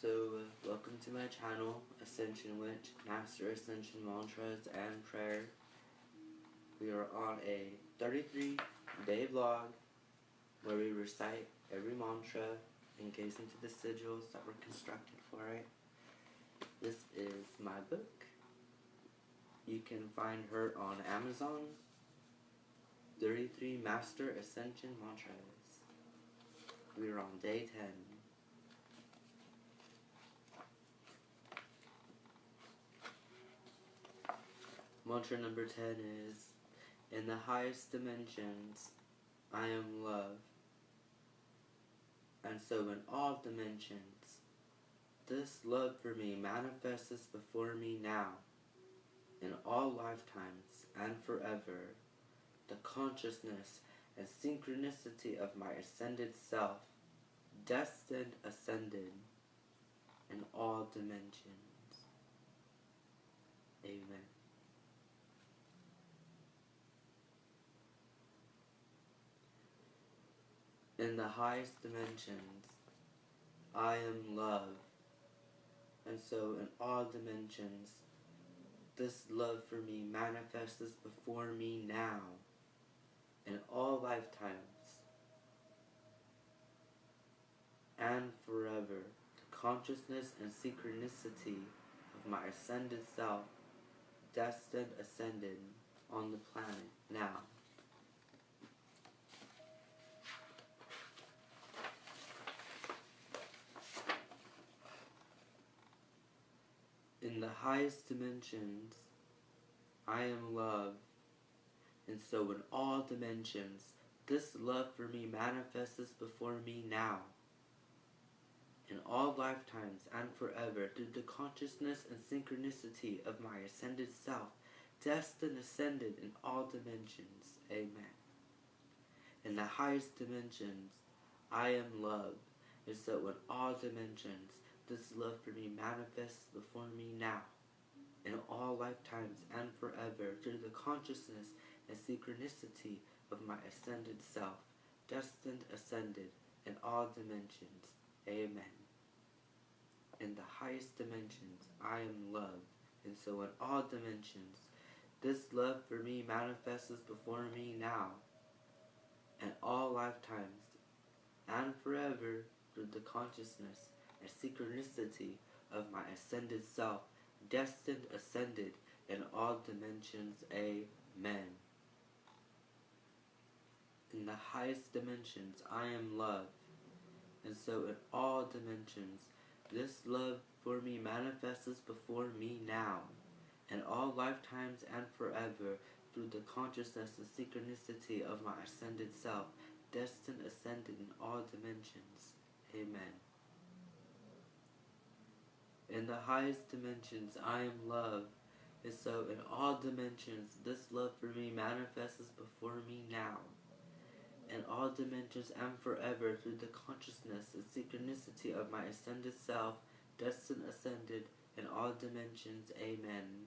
Welcome to my channel, Ascension, which Master Ascension Mantras and Prayer. We are on a 33-day vlog where we recite every mantra and gaze into the sigils that were constructed for it. This is my book. You can find her on Amazon. 33 Master Ascension Mantras. We are on day 10. Mantra number 10 is, in the highest dimensions, I am love. And so in all dimensions, this love for me manifests before me now, in all lifetimes and forever, the consciousness and synchronicity of my ascended self, destined ascended, in all dimensions. Amen. In the highest dimensions, I am love, and so in all dimensions, this love for me manifests before me now, in all lifetimes, and forever, the consciousness and synchronicity of my ascended self, destined ascended on the planet now. In the highest dimensions, I am love, and so in all dimensions, this love for me manifests before me now, in all lifetimes and forever, through the consciousness and synchronicity of my ascended self, destined ascended in all dimensions. Amen. In the highest dimensions, I am love, and so in all dimensions, this love for me manifests before me now, in all lifetimes and forever, through the consciousness and synchronicity of my ascended self, destined ascended in all dimensions. Amen. In the highest dimensions, I am love, and so in all dimensions, this love for me manifests before me now, in all lifetimes and forever, through the consciousness and synchronicity of my ascended self, destined ascended in all dimensions. Amen. In the highest dimensions, I am love, and so in all dimensions, this love for me manifests before me now, in all lifetimes and forever, through the consciousness and synchronicity of my ascended self, destined ascended in all dimensions. Amen. In the highest dimensions, I am love, and so in all dimensions, this love for me manifests before me now, in all dimensions and forever, through the consciousness and synchronicity of my ascended self, destined ascended in all dimensions. Amen.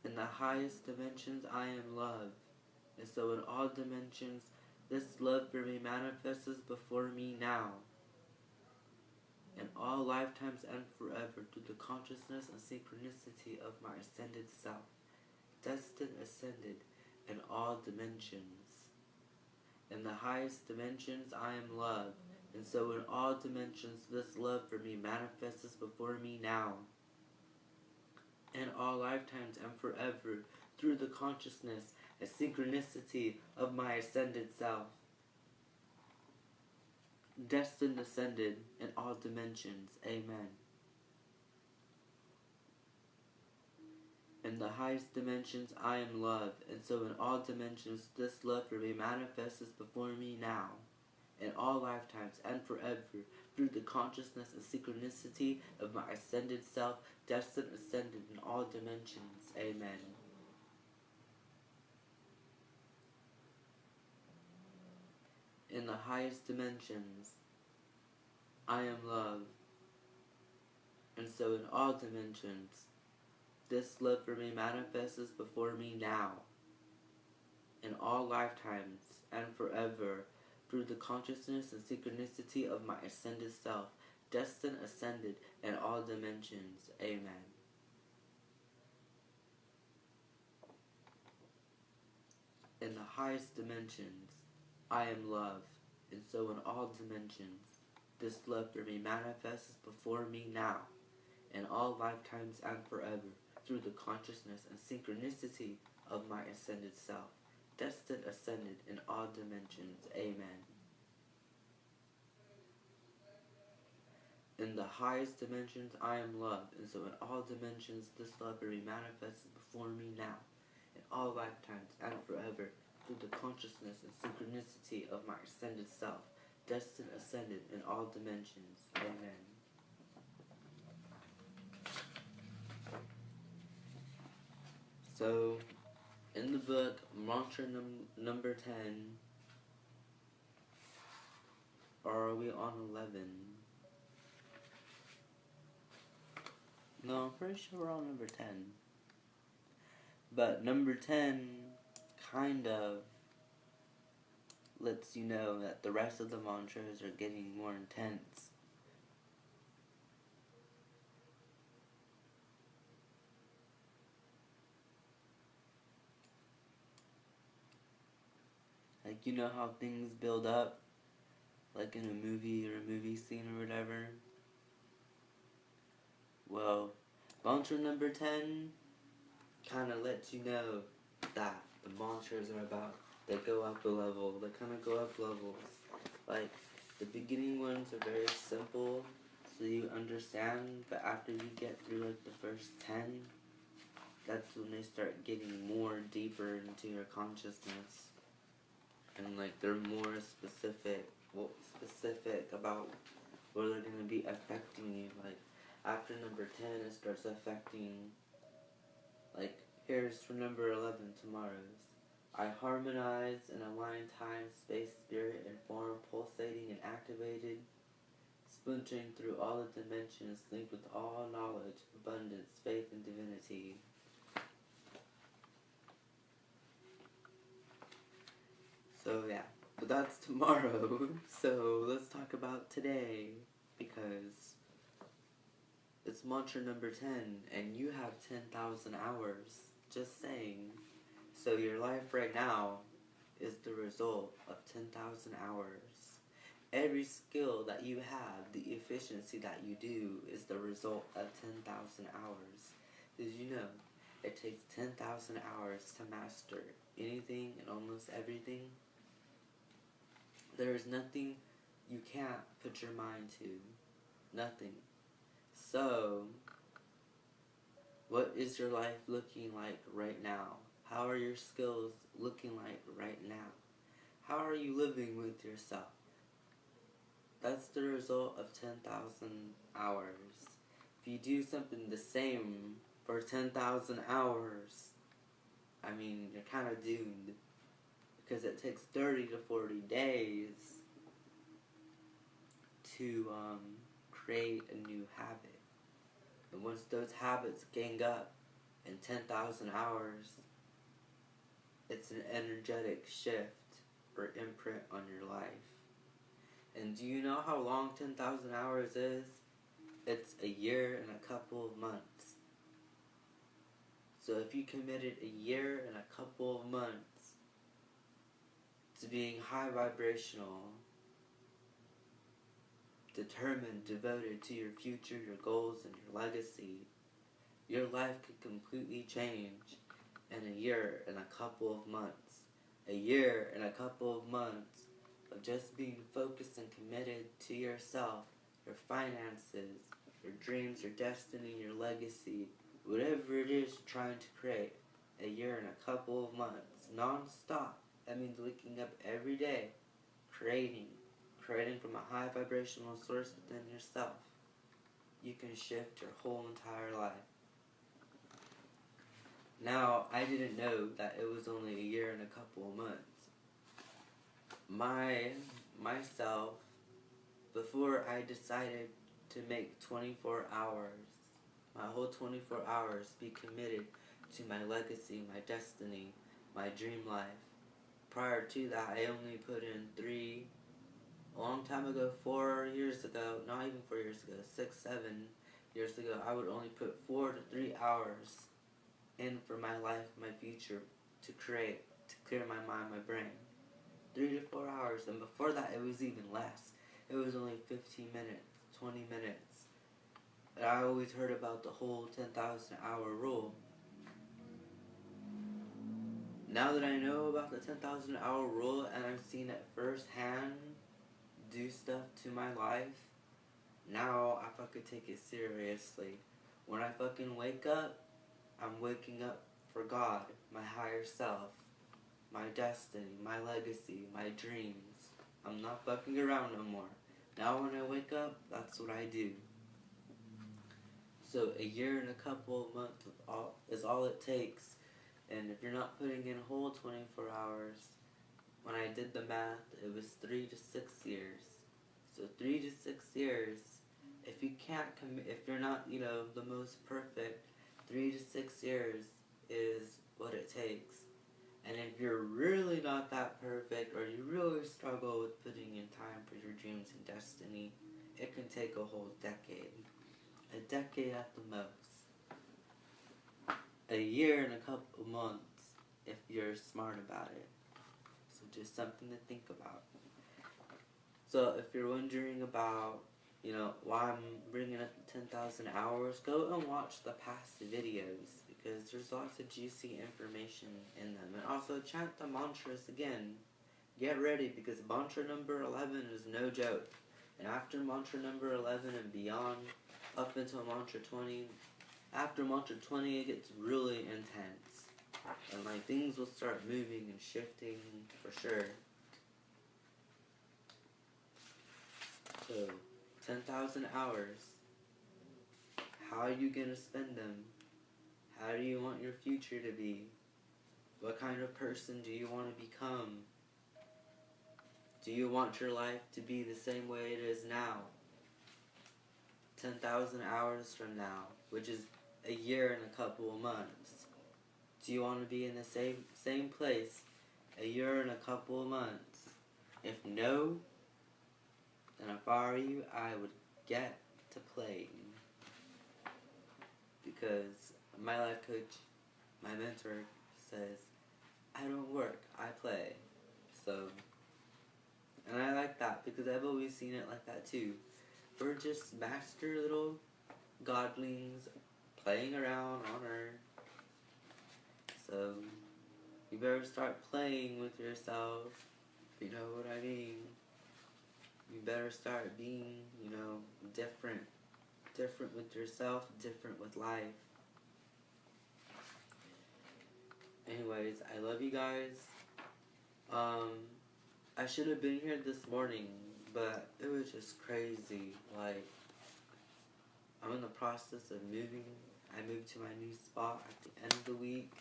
In the highest dimensions, I am love, and so in all dimensions, this love for me manifests before me now, in all lifetimes and forever, through the consciousness and synchronicity of my ascended self, destined ascended in all dimensions. In the highest dimensions, I am love, and so in all dimensions, this love for me manifests before me now, in all lifetimes and forever, through the consciousness and synchronicity of my ascended self, destined ascended in all dimensions. Amen. In the highest dimensions, I am love, and so in all dimensions, this love for me manifests before me now, in all lifetimes and forever, through the consciousness and synchronicity of my ascended self, destined ascended in all dimensions. Amen. In the highest dimensions, I am love, and so in all dimensions, this love for me manifests before me now, in all lifetimes and forever, through the consciousness and synchronicity of my ascended self, destined, ascended in all dimensions. Amen. In the highest dimensions, I am love, and so in all dimensions, this love for me manifests before me now, in all lifetimes and forever, through the consciousness and synchronicity of my ascended self, destined, ascended in all dimensions. Amen. In the highest dimensions, I am love, and so in all dimensions, this love will be manifested before me now, in all lifetimes and forever, through the consciousness and synchronicity of my ascended self, destined, ascended in all dimensions. Amen. So, in the book, mantra number 10, or are we on 11? No, I'm pretty sure we're on number 10. But number 10 kind of lets you know that the rest of the mantras are getting more intense. Like, you know how things build up, like in a movie or a movie scene or whatever? Well, mantra number 10 kind of lets you know that the mantras are about, they go up a level, they kind of go up levels. Like, the beginning ones are very simple, so you understand, but after you get through like the first 10, that's when they start getting more deeper into your consciousness. And like, they're more specific about where they're going to be affecting you. Like, after number 10, it starts affecting, like, here's for number 11, tomorrow's. I harmonize and align time, space, spirit, and form, pulsating and activated, splintering through all the dimensions, linked with all knowledge, abundance, faith, and divinity. So yeah, but that's tomorrow. So let's talk about today, because it's mantra number 10, and you have 10,000 hours, just saying. So your life right now is the result of 10,000 hours. Every skill that you have, the efficiency that you do, is the result of 10,000 hours. Did you know it takes 10,000 hours to master anything and almost everything? There is nothing you can't put your mind to. Nothing. So, what is your life looking like right now? How are your skills looking like right now? How are you living with yourself? That's the result of 10,000 hours. If you do something the same for 10,000 hours, I mean, you're kind of doomed. Because it takes 30 to 40 days to create a new habit. And once those habits gang up in 10,000 hours, it's an energetic shift or imprint on your life. And do you know how long 10,000 hours is? It's a year and a couple of months. So if you committed a year and a couple of months to being high vibrational, determined, devoted to your future, your goals, and your legacy, your life could completely change in a year and a couple of months. A year and a couple of months of just being focused and committed to yourself, your finances, your dreams, your destiny, your legacy, whatever it is you're trying to create. A year and a couple of months, non-stop. That means waking up every day, creating from a high vibrational source within yourself. You can shift your whole entire life. Now, I didn't know that it was only a year and a couple of months. Myself, before I decided to make 24 hours, my whole 24 hours, be committed to my legacy, my destiny, my dream life. Prior to that, I only put in 3 A long time ago, 4 years ago, not even 4 years ago, 6, 7 years ago, I would only put 4 to 3 hours in for my life, my future, to create, to clear my mind, my brain. 3 to 4 hours, and before that it was even less. It was only 15 minutes, 20 minutes. And I always heard about the whole 10,000 hour rule. Now that I know about the 10,000 hour rule and I've seen it firsthand do stuff to my life, now I fucking take it seriously. When I fucking wake up, I'm waking up for God, my higher self, my destiny, my legacy, my dreams. I'm not fucking around no more. Now when I wake up, that's what I do. So a year and a couple of months is all it takes. And if you're not putting in a whole 24 hours, when I did the math, it was 3 to 6 years. So 3 to 6 years, if you can't if you're not, the most perfect, 3 to 6 years is what it takes. And if you're really not that perfect, or you really struggle with putting in time for your dreams and destiny, it can take a whole decade. A decade at the most. A year and a couple of months if you're smart about it. So just something to think about. So if you're wondering about, why I'm bringing up 10,000 hours, go and watch the past videos, because there's lots of juicy information in them. And also chant the mantras again. Get ready, because mantra number 11 is no joke. And after mantra number 11 and beyond, up until mantra 20, after mantra 20 it gets really intense. And things will start moving and shifting for sure. So, 10,000 hours. How are you going to spend them? How do you want your future to be? What kind of person do you want to become? Do you want your life to be the same way it is now? 10,000 hours from now, which is a year and a couple of months. Do you want to be in the same place a year and a couple of months? If no, then if I were you, I would get to playing. Because my life coach, my mentor, says, I don't work, I play. So, and I like that, because I've always seen it like that too. We're just master little godlings playing around on Earth. So, you better start playing with yourself, if you know what I mean. You better start being, different. Different with yourself, different with life. Anyways, I love you guys. I should have been here this morning, but it was just crazy. I'm in the process of moving. I moved to my new spot at the end of the week.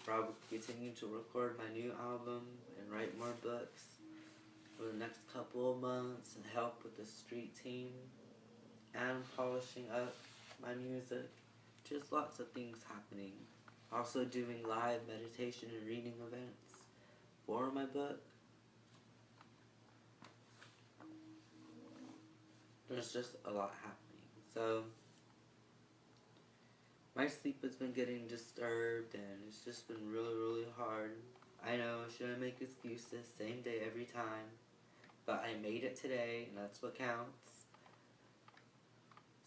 Probably continue to record my new album and write more books for the next couple of months and help with the street team and polishing up my music. Just lots of things happening. Also doing live meditation and reading events for my book. There's just a lot happening. So, my sleep has been getting disturbed and it's just been really, really hard. I know, I shouldn't make excuses, same day every time. But I made it today and that's what counts.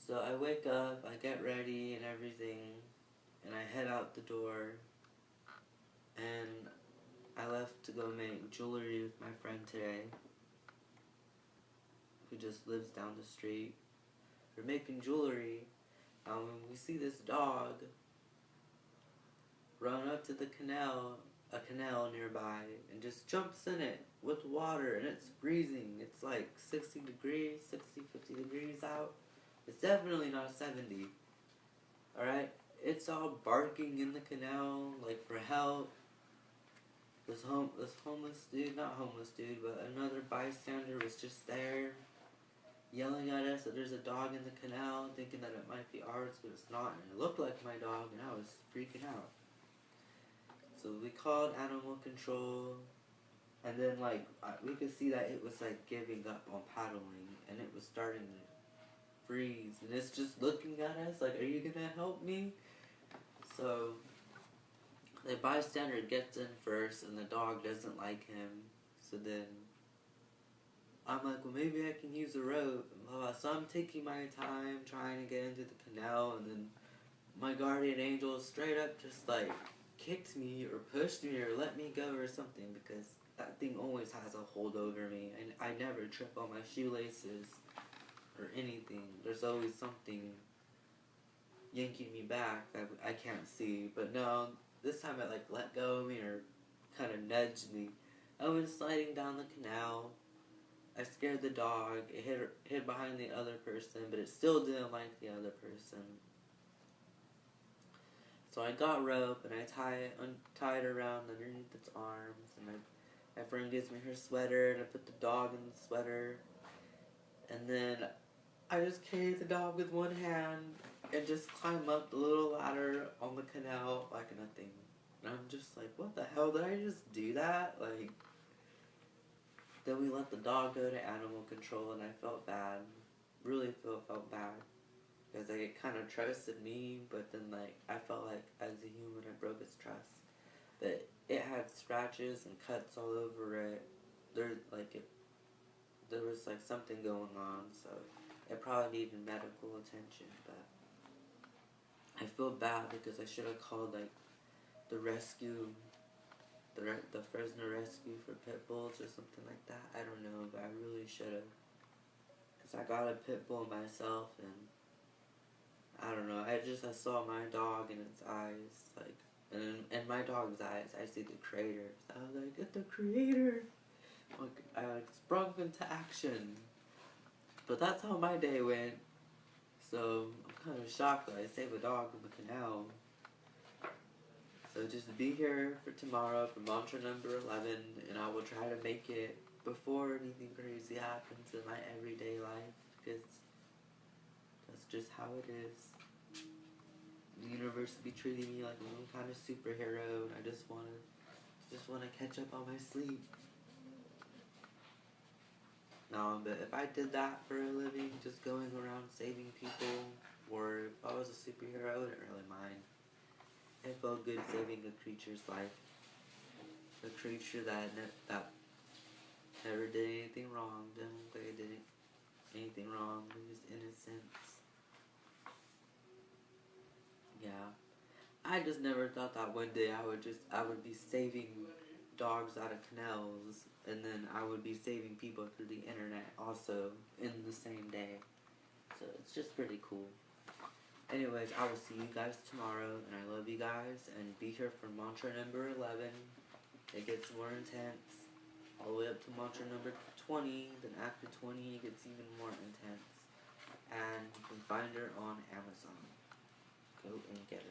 So I wake up, I get ready and everything, and I head out the door, and I left to go make jewelry with my friend today, who just lives down the street. We're making jewelry, and when we see this dog run up to the canal, a canal nearby, and just jumps in it with water, and it's freezing. It's 60 degrees, 60, 50 degrees out. It's definitely not 70. Alright? It's all barking in the canal, for help. This homeless dude, not homeless dude, but another bystander was just there, yelling at us that there's a dog in the canal, thinking that it might be ours, but it's not. And it looked like my dog, and I was freaking out. So we called animal control. And then, like, we could see that it was, like, giving up on paddling, and it was starting to freeze, and it's just looking at us like, are you gonna help me? So, the bystander gets in first, and the dog doesn't like him, so then I'm like, well, maybe I can use a rope, and blah, blah. So I'm taking my time trying to get into the canal, and then my guardian angel straight up just, like, kicked me or pushed me or let me go or something, because that thing always has a hold over me, and I never trip on my shoelaces or anything. There's always something yanking me back that I can't see. But no, this time it, like, let go of me or kind of nudged me. I went sliding down the canal. I scared the dog. It hid behind the other person, but it still didn't like the other person. So I got rope and I tied around underneath its arms, and my friend gives me her sweater, and I put the dog in the sweater, and then I just carry the dog with one hand and just climb up the little ladder on the canal like nothing. And I'm just like, what the hell, did I just do that? Like, then we let the dog go to animal control, and I felt bad. Really felt bad. Because, like, it kind of trusted me, but then, like, I felt like as a human I broke its trust. But it had scratches and cuts all over it. There was, like, something going on, so it probably needed medical attention. But I feel bad because I should have called, like, the rescue, the Fresno Rescue for pit bulls or something like that. I don't know, but I really should have. Because I got a pit bull myself, and I don't know, I saw my dog in its eyes, like, and in my dog's eyes, I see the creator. So I was like, get the creator! Like, I sprung into action. But that's how my day went. So, I'm kind of shocked that I saved a dog in the canal. So just be here for tomorrow for mantra number 11, and I will try to make it before anything crazy happens in my everyday life, because that's just how it is. The universe be treating me like a little kind of superhero, and I just wanna catch up on my sleep. No, but if I did that for a living, just going around saving people, or if I was a superhero, I wouldn't really mind. It felt good saving a creature's life. A creature that never did anything wrong, didn't look like it did anything wrong, it was innocent. Yeah. I just never thought that one day I would be saving dogs out of canals, and then I would be saving people through the internet also in the same day. So it's just pretty cool. Anyways, I will see you guys tomorrow, and I love you guys, and be here for mantra number 11. It gets more intense, all the way up to mantra number 20, then after 20 it gets even more intense. And you can find her on Amazon. Go and get her.